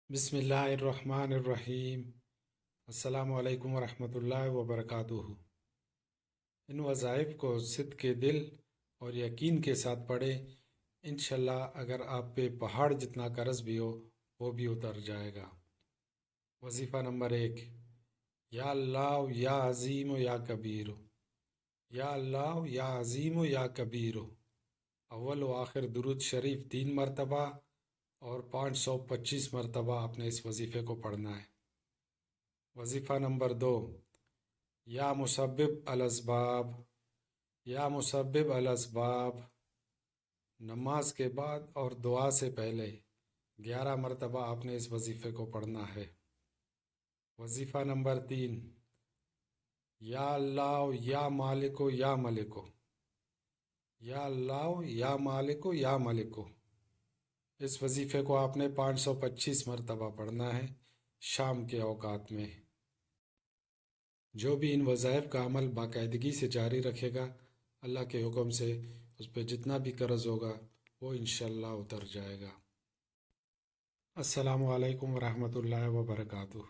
بسم اللہ الرحمن الرحیم۔ السلام علیکم ورحمۃ اللہ وبرکاتہ۔ ان وظائف کو صدق کے دل اور یقین کے ساتھ پڑھیں، انشاءاللہ اگر آپ پہ پہاڑ جتنا قرض بھی ہو وہ بھی اتر جائے گا۔ وظیفہ نمبر 1، یا اللہ یا عظیم و یا کبیر، یا اللہ یا عظیم و یا کبیر۔ اول و آخر درود شریف 3 مرتبہ اور 525 مرتبہ آپ نے اس وظیفے کو پڑھنا ہے۔ وظیفہ نمبر 2، یا مسبب الاسباب، یا مسبب الاسباب۔ نماز کے بعد اور دعا سے پہلے 11 مرتبہ آپ نے اس وظیفے کو پڑھنا ہے۔ وظیفہ نمبر 3، یا اللہ یا مالکو یا ملکو، یا اللہ یا مالکو یا ملکو۔ اس وظیفے کو آپ نے 525 مرتبہ پڑھنا ہے شام کے اوقات میں۔ جو بھی ان وظائف کا عمل باقاعدگی سے جاری رکھے گا، اللہ کے حکم سے اس پہ جتنا بھی قرض ہوگا وہ انشاءاللہ اتر جائے گا۔ السلام علیکم ورحمۃ اللہ وبرکاتہ۔